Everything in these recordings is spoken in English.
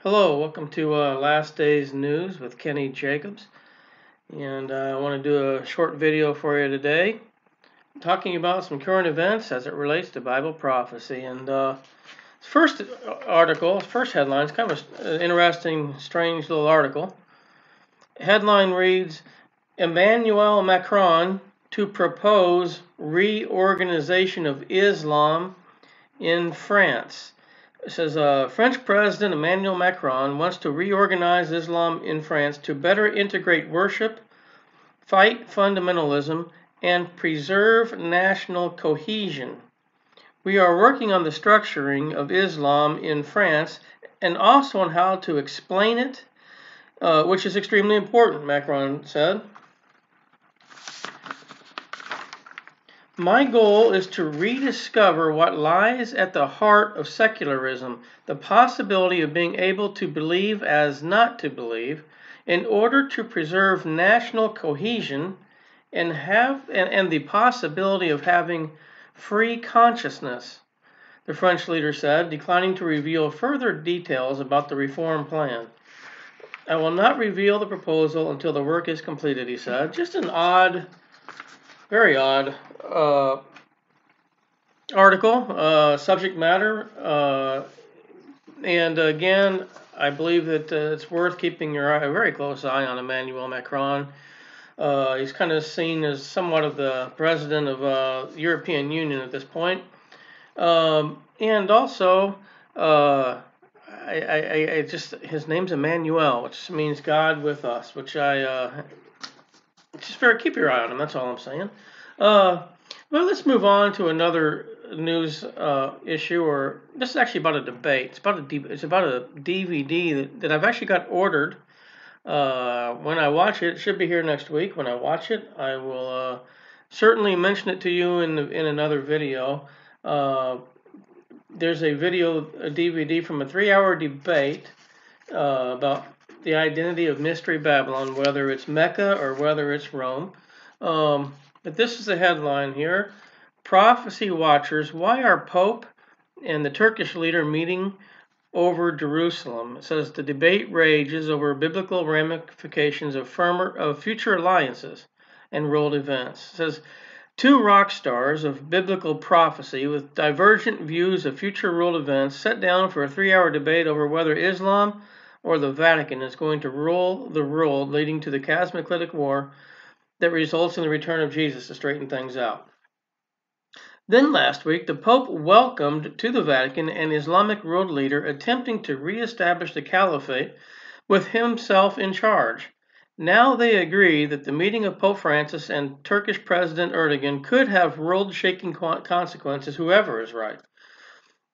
Hello, welcome to Last Day's News with Kenny Jacobs. And I want to do a short video for you today talking about some current events as it relates to Bible prophecy. And first headline is kind of an interesting, strange little article. Headline reads, Emmanuel Macron to propose reorganization of Islam in France. It says French President Emmanuel Macron wants to reorganize Islam in France to better integrate worship, fight fundamentalism, and preserve national cohesion. We are working on the structuring of Islam in France and also on how to explain it, which is extremely important, Macron said. My goal is to rediscover what lies at the heart of secularism, the possibility of being able to believe as not to believe, in order to preserve national cohesion and the possibility of having free consciousness, the French leader said, declining to reveal further details about the reform plan. I will not reveal the proposal until the work is completed, he said. Just an odd, very odd article, subject matter, and again, I believe that it's worth keeping a very close eye on Emmanuel Macron. He's kind of seen as somewhat of the president of the European Union at this point, and also his name's Emmanuel, which means God with us, which keep your eye on him. That's all I'm saying. Well, let's move on to another news issue, or this is actually about a debate. It's about a DVD that I've actually got ordered. When I watch it, it should be here next week. When I watch it, I will certainly mention it to you in another video. There's a DVD from a 3-hour debate about the identity of Mystery Babylon, whether it's Mecca or whether it's Rome. But this is the headline here. Prophecy Watchers, why are Pope and the Turkish leader meeting over Jerusalem? It says the debate rages over biblical ramifications of future alliances and world events. It says two rock stars of biblical prophecy with divergent views of future world events sat down for a 3-hour debate over whether Islam or the Vatican is going to rule the world, leading to the cataclysmic war that results in the return of Jesus to straighten things out. Then last week, the Pope welcomed to the Vatican an Islamic world leader attempting to reestablish the caliphate with himself in charge. Now they agree that the meeting of Pope Francis and Turkish President Erdogan could have world-shaking consequences, whoever is right.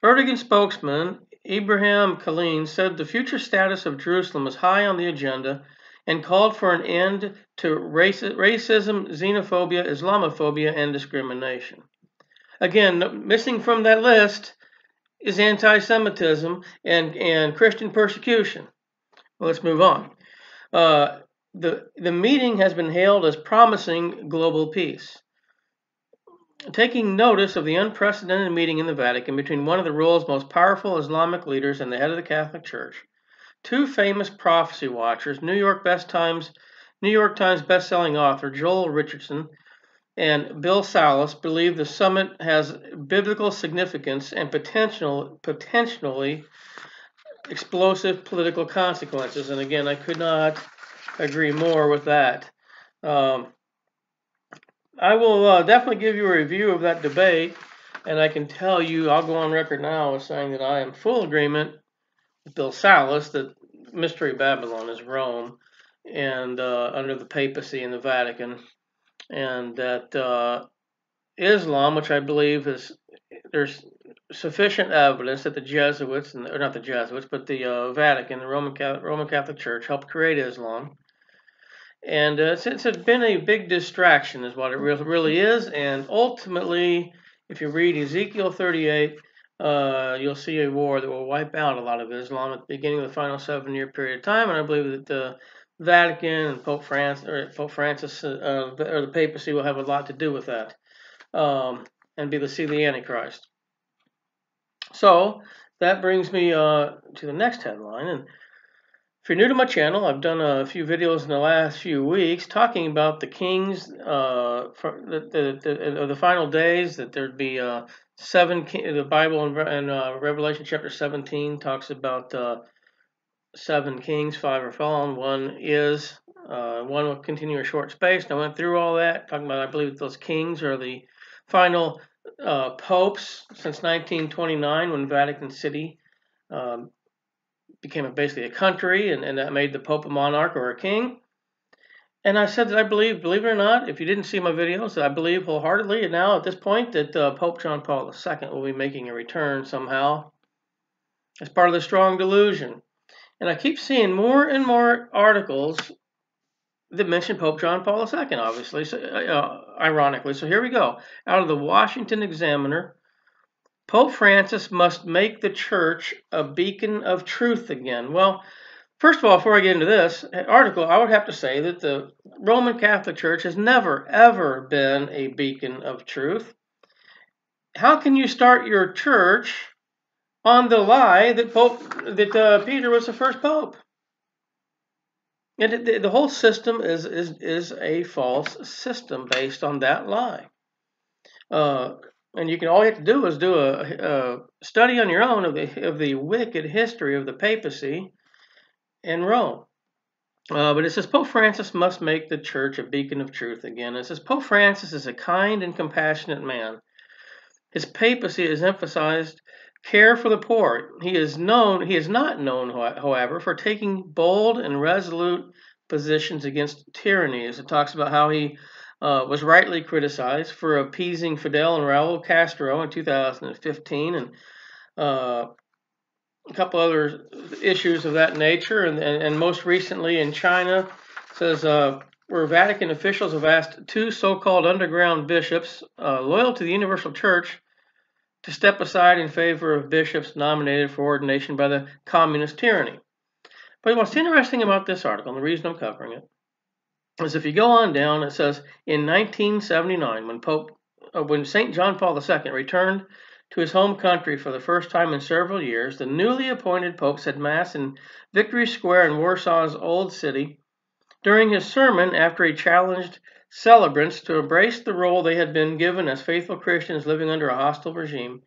Erdogan spokesman Ibrahim Kalin said the future status of Jerusalem is high on the agenda and called for an end to racism, xenophobia, Islamophobia, and discrimination. Again, missing from that list is anti-Semitism and Christian persecution. Well, let's move on. The meeting has been hailed as promising global peace. Taking notice of the unprecedented meeting in the Vatican between one of the world's most powerful Islamic leaders and the head of the Catholic Church, two famous prophecy watchers, New York Times best-selling author Joel Richardson and Bill Salas, believe the summit has biblical significance and potentially explosive political consequences. And again, I could not agree more with that. I will definitely give you a review of that debate, and I can tell you, I'll go on record now as saying that I am full agreement with Bill Salas that Mystery Babylon is Rome and under the papacy and the Vatican, and that Islam, which I believe there's sufficient evidence that the Jesuits, or not the Jesuits, but the Vatican, the Roman Catholic Church, helped create Islam. And it's been a big distraction is what it really is. And ultimately, if you read Ezekiel 38, you'll see a war that will wipe out a lot of Islam at the beginning of the final 7-year period of time. And I believe that the Vatican and Pope Francis or the papacy will have a lot to do with that, and be the Antichrist. So that brings me to the next headline. And if you're new to my channel, I've done a few videos in the last few weeks talking about the kings for the final days, that there'd be the Bible in Revelation chapter 17 talks about 7 kings, 5 are fallen, one is, one will continue a short space. And I went through all that, talking about, I believe those kings are the final popes since 1929, when Vatican City became basically a country, and that made the Pope a monarch or a king. And I said that I believe it or not, if you didn't see my videos, that I believe wholeheartedly, and now at this point, that Pope John Paul II will be making a return somehow as part of the strong delusion. And I keep seeing more and more articles that mention Pope John Paul II, obviously, so, ironically. So here we go. Out of the Washington Examiner, Pope Francis must make the church a beacon of truth again. Well, first of all, before I get into this article, I would have to say that the Roman Catholic Church has never, ever been a beacon of truth. How can you start your church on the lie that Peter was the first pope? And the whole system is a false system based on that lie. And all you have to do is do a study on your own of the wicked history of the papacy in Rome. But it says Pope Francis must make the church a beacon of truth again. It says Pope Francis is a kind and compassionate man. His papacy has emphasized care for the poor. He is not known, however, for taking bold and resolute positions against tyrannies. It talks about how he was rightly criticized for appeasing Fidel and Raul Castro in 2015, and a couple other issues of that nature. And most recently in China, it says where Vatican officials have asked 2 so-called underground bishops loyal to the Universal Church to step aside in favor of bishops nominated for ordination by the communist tyranny. But what's interesting about this article, and the reason I'm covering it, is if you go on down, it says in 1979, when St. John Paul II returned to his home country for the first time in several years, the newly appointed pope said Mass in Victory Square in Warsaw's Old City. During his sermon, after he challenged celebrants to embrace the role they had been given as faithful Christians living under a hostile regime,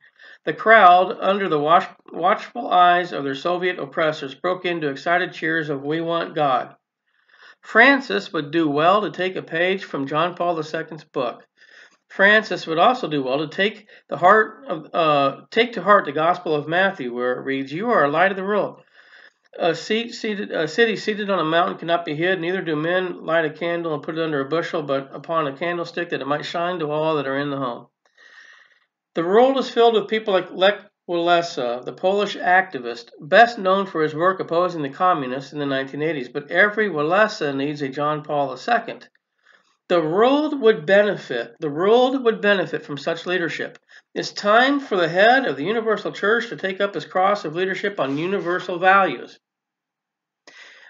the crowd, under the watchful eyes of their Soviet oppressors, broke into excited cheers of "We want God." Francis would do well to take a page from John Paul II's book. Francis would also do well to take to heart the Gospel of Matthew, where it reads, "You are a light of the world. A city seated on a mountain cannot be hid, neither do men light a candle and put it under a bushel, but upon a candlestick, that it might shine to all that are in the home." The world is filled with people like Lech Walesa, the Polish activist, best known for his work opposing the communists in the 1980s. But every Walesa needs a John Paul II. The world would benefit from such leadership. It's time for the head of the Universal Church to take up his cross of leadership on universal values.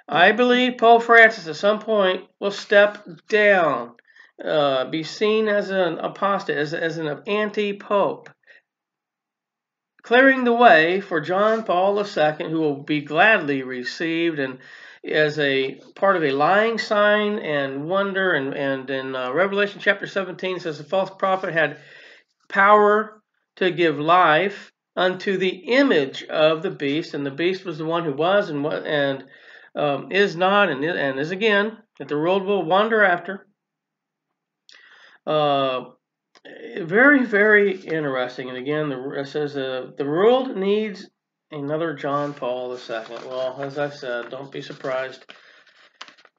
I believe Pope Francis at some point will step down, be seen as an apostate, as an anti-pope, clearing the way for John Paul II, who will be gladly received and as a part of a lying sign and wonder. And in Revelation chapter 17 it says the false prophet had power to give life unto the image of the beast, and the beast was the one who was and is not and is again, that the world will wander after. Very, very interesting. And again, it says the world needs another John Paul II. Well, as I said, don't be surprised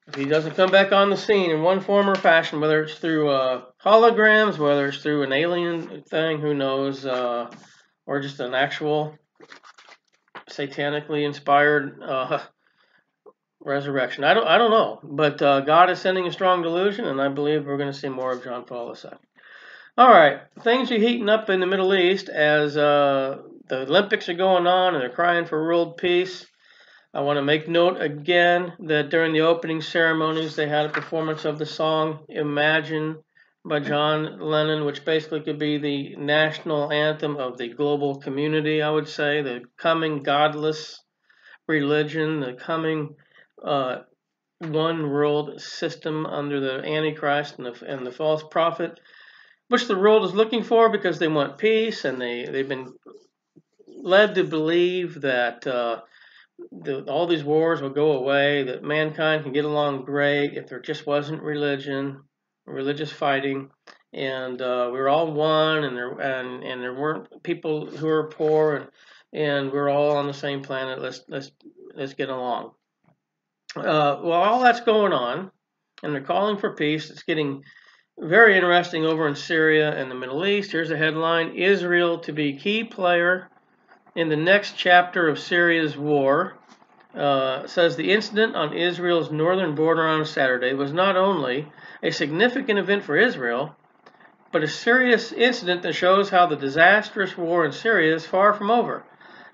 if he doesn't come back on the scene in one form or fashion, whether it's through holograms, whether it's through an alien thing, who knows, or just an actual satanically inspired resurrection. I don't know, but God is sending a strong delusion, and I believe we're going to see more of John Paul II. All right, things are heating up in the Middle East as the Olympics are going on and they're crying for world peace. I want to make note again that during the opening ceremonies they had a performance of the song "Imagine by John Lennon, which basically could be the national anthem of the global community, I would say, the coming godless religion, the coming one world system under the Antichrist and the false prophet, which the world is looking for because they want peace, and they've been led to believe that all these wars will go away, that mankind can get along great if there just wasn't religious fighting, and we're all one, and there weren't people who are poor, and we're all on the same planet. Let's get along. Well, all that's going on, and they're calling for peace. It's getting very interesting over in Syria and the Middle East. Here's a headline: Israel to be key player in the next chapter of Syria's war. Says the incident on Israel's northern border on Saturday was not only a significant event for Israel, but a serious incident that shows how the disastrous war in Syria is far from over.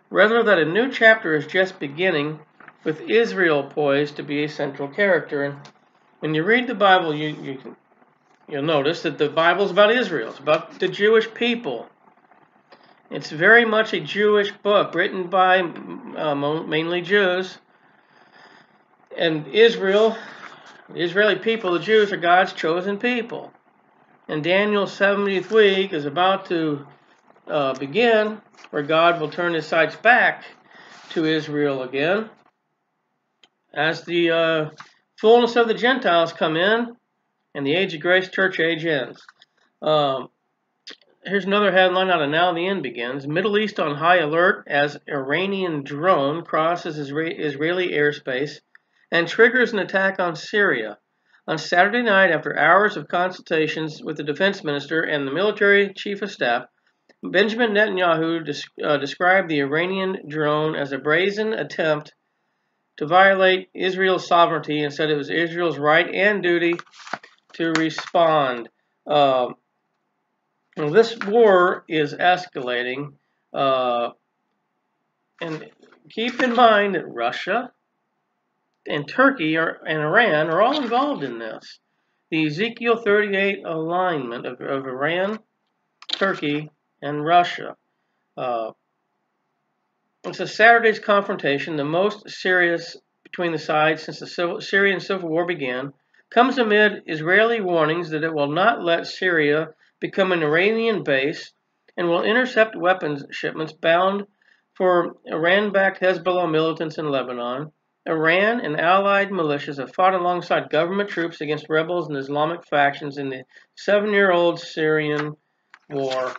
Rather, that a new chapter is just beginning, with Israel poised to be a central character. And when you read the Bible, you'll notice that the Bible is about Israel. It's about the Jewish people. It's very much a Jewish book written by mainly Jews. And Israel, the Israeli people, the Jews, are God's chosen people. And Daniel's 70th week is about to begin, where God will turn his sights back to Israel again as the fullness of the Gentiles come in and the age of grace, church age, ends. Here's another headline out of Now the End Begins. Middle East on high alert as Iranian drone crosses Israeli airspace and triggers an attack on Syria. On Saturday night, after hours of consultations with the defense minister and the military chief of staff, Benjamin Netanyahu described the Iranian drone as a brazen attempt to violate Israel's sovereignty and said it was Israel's right and duty to respond. This war is escalating, and keep in mind that Russia and Turkey and Iran are all involved in this. The Ezekiel 38 alignment of Iran, Turkey, and Russia. It's a Saturday's confrontation, the most serious between the sides since the Syrian civil war began, comes amid Israeli warnings that it will not let Syria become an Iranian base and will intercept weapons shipments bound for Iran-backed Hezbollah militants in Lebanon. Iran and allied militias have fought alongside government troops against rebels and Islamic factions in the 7-year-old Syrian war.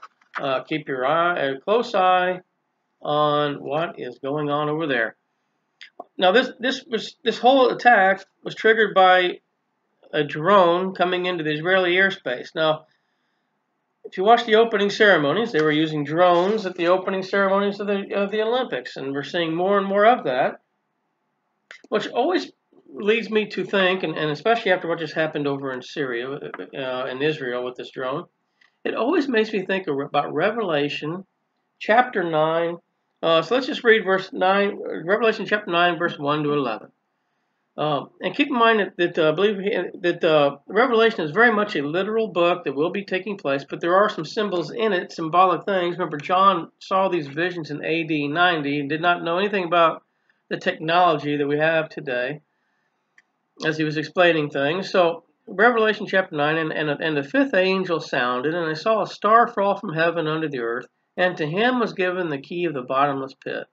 Keep a close eye on what is going on over there. Now, this whole attack was triggered by a drone coming into the Israeli airspace. Now, if you watch the opening ceremonies, they were using drones at the opening ceremonies of the Olympics, and we're seeing more and more of that, which always leads me to think, and especially after what just happened over in Syria and Israel with this drone, it always makes me think about Revelation chapter 9. So let's just read verse 9, Revelation chapter 9, verse 1 to 11. And keep in mind that Revelation is very much a literal book that will be taking place, but there are some symbols in it, symbolic things. Remember, John saw these visions in AD 90 and did not know anything about the technology that we have today as he was explaining things. So Revelation chapter 9, and the fifth angel sounded, and I saw a star fall from heaven unto the earth, and to him was given the key of the bottomless pit.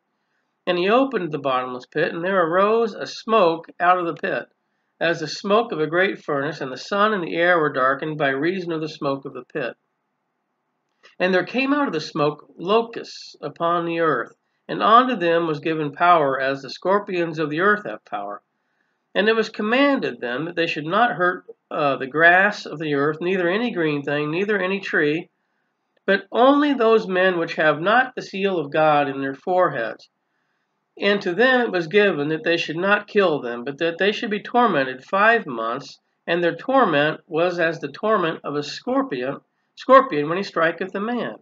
And he opened the bottomless pit, and there arose a smoke out of the pit, as the smoke of a great furnace, and the sun and the air were darkened by reason of the smoke of the pit. And there came out of the smoke locusts upon the earth, and unto them was given power, as the scorpions of the earth have power. And it was commanded them that they should not hurt the grass of the earth, neither any green thing, neither any tree, but only those men which have not the seal of God in their foreheads. And to them it was given that they should not kill them, but that they should be tormented 5 months, and their torment was as the torment of a scorpion when he striketh a man.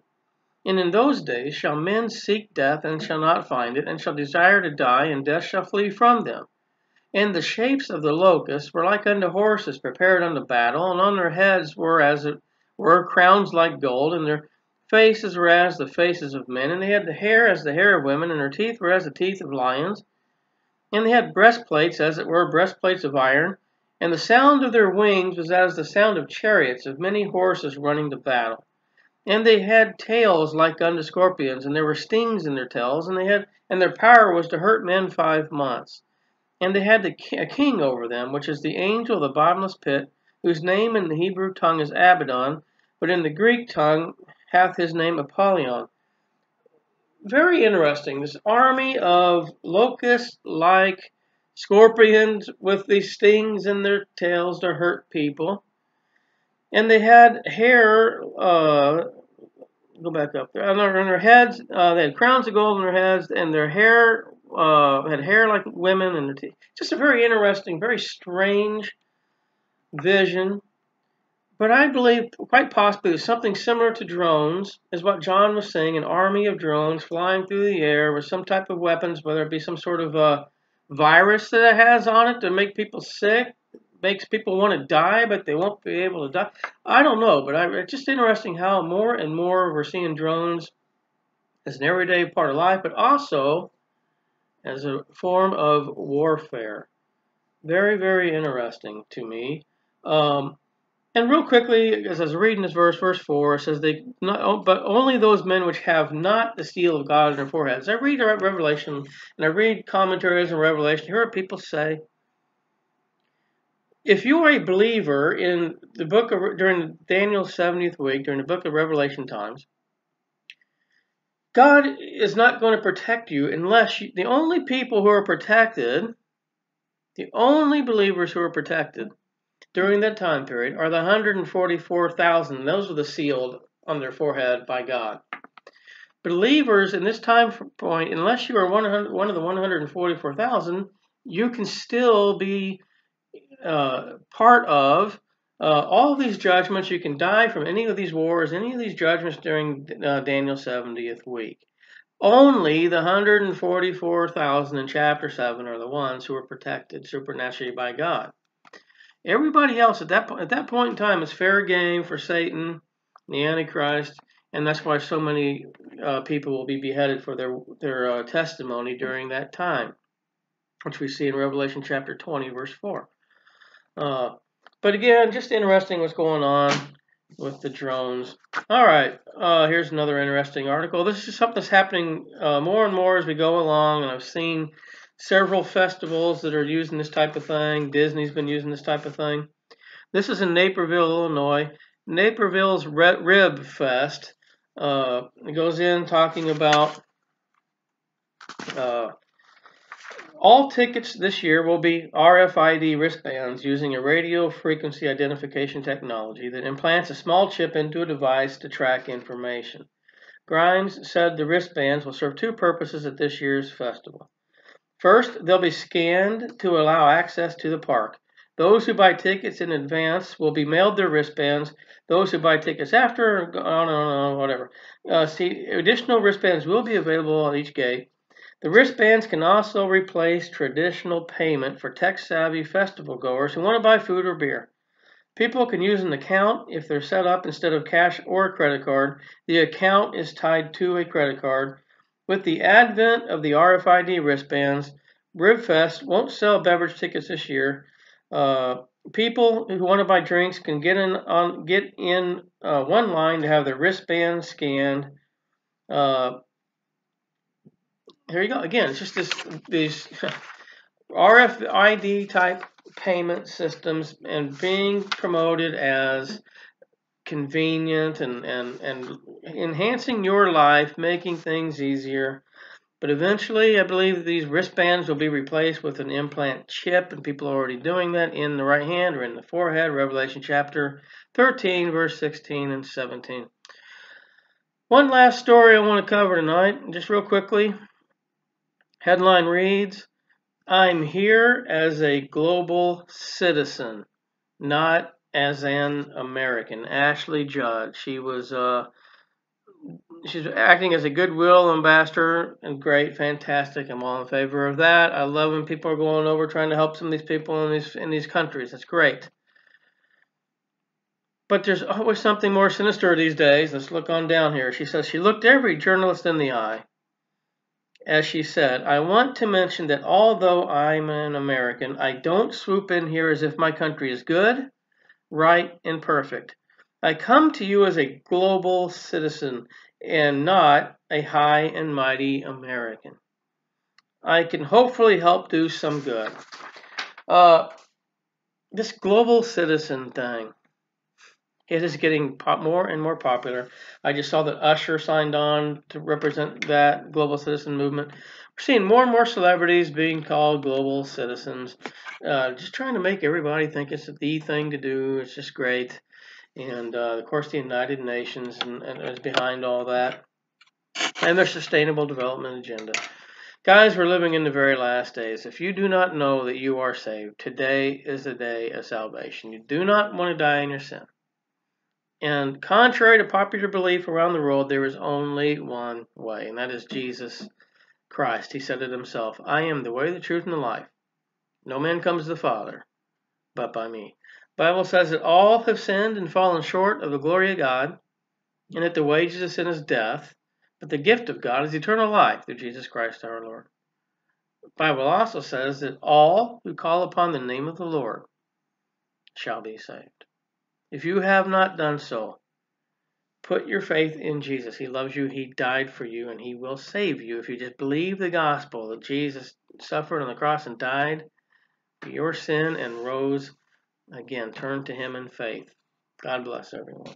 And in those days shall men seek death, and shall not find it, and shall desire to die, and death shall flee from them. And the shapes of the locusts were like unto horses prepared unto battle, and on their heads were as it were crowns like gold, and their faces were as the faces of men, and they had the hair as the hair of women, and their teeth were as the teeth of lions, and they had breastplates as it were breastplates of iron, and the sound of their wings was as the sound of chariots of many horses running to battle. And they had tails like unto scorpions, and there were stings in their tails, and their power was to hurt men 5 months. And they had a king over them, which is the angel of the bottomless pit, whose name in the Hebrew tongue is Abaddon, but in the Greek tongue hath his name Apollyon. Very interesting. This army of locust-like scorpions with these stings in their tails to hurt people. And they had hair, go back up there, on their heads, they had crowns of gold on their heads, and their hair had hair like women, and just a very interesting, very strange vision. But I believe quite possibly something similar to drones is what John was saying, an army of drones flying through the air with some type of weapons, whether it be some sort of a virus that it has on it to make people sick, makes people want to die, but they won't be able to die. I don't know, but it's just interesting how more and more we're seeing drones as an everyday part of life, but also as a form of warfare. Very, very interesting to me. And real quickly, as I was reading this verse 4, it says, but only those men which have not the seal of God in their foreheads. I read Revelation, and I read commentaries on Revelation. Hear what people say. If you are a believer in the book of, during Daniel's 70th week, during the book of Revelation times, God is not going to protect you unless the only people who are protected, the only believers who are protected during that time period are the 144,000. Those are the sealed on their forehead by God. Believers in this time point, unless you are one of the 144,000, you can still be part of all of these judgments. You can die from any of these wars, any of these judgments during Daniel's 70th week. Only the 144,000 in chapter 7 are the ones who are protected supernaturally by God. Everybody else at that point in time is fair game for Satan, the Antichrist, and that's why so many people will be beheaded for their testimony during that time, which we see in Revelation chapter 20, verse 4. But again, just interesting what's going on with the drones. All right, here's another interesting article. This is something that's happening more and more as we go along, and I've seen several festivals that are using this type of thing. Disney's been using this type of thing. This is in Naperville, Illinois. Naperville's Rib Fest. It goes in talking about all tickets this year will be RFID wristbands using a radio frequency identification technology that implants a small chip into a device to track information. Grimes said the wristbands will serve 2 purposes at this year's festival. First, they'll be scanned to allow access to the park. Those who buy tickets in advance will be mailed their wristbands. Those who buy tickets after, whatever. Additional wristbands will be available at each gate. The wristbands can also replace traditional payment for tech-savvy festival goers who want to buy food or beer. People can use an account if they're set up instead of cash or a credit card. The account is tied to a credit card. With the advent of the RFID wristbands, Ribfest won't sell beverage tickets this year. People who want to buy drinks can get in one line to have their wristbands scanned. Here you go. Again, it's just these RFID type payment systems and being promoted as convenient and enhancing your life, making things easier. But eventually, I believe these wristbands will be replaced with an implant chip, and people are already doing that in the right hand or in the forehead. Revelation chapter 13, verse 16 and 17. One last story I want to cover tonight, just real quickly. Headline reads, I'm here as a global citizen, not as an American. Ashley Judd. She was she's acting as a goodwill ambassador, and great, fantastic. I'm all in favor of that. I love when people are going over trying to help some of these people in these countries. That's great. But there's always something more sinister these days. Let's look on down here. She says she looked every journalist in the eye. As she said, I want to mention that although I'm an American, I don't swoop in here as if my country is good, right, and perfect. I come to you as a global citizen and not a high and mighty American. I can hopefully help do some good. This global citizen thing, it is getting more and more popular. I just saw that Usher signed on to represent that global citizen movement. We're seeing more and more celebrities being called global citizens, just trying to make everybody think it's the thing to do. It's just great. And of course, the United Nations and is behind all that, and their Sustainable Development Agenda. Guys, we're living in the very last days. If you do not know that you are saved, today is the day of salvation. You do not want to die in your sin. And contrary to popular belief around the world, there is only one way, and that is Jesus Christ. He said it himself, I am the way, the truth, and the life. No man comes to the Father but by me. The Bible says that all have sinned and fallen short of the glory of God, and that the wages of sin is death, but the gift of God is eternal life through Jesus Christ our Lord. The Bible also says that all who call upon the name of the Lord shall be saved. If you have not done so, put your faith in Jesus. He loves you, He died for you, and He will save you if you just believe the gospel that Jesus suffered on the cross and died for your sin and rose again. Turn to Him in faith. God bless everyone.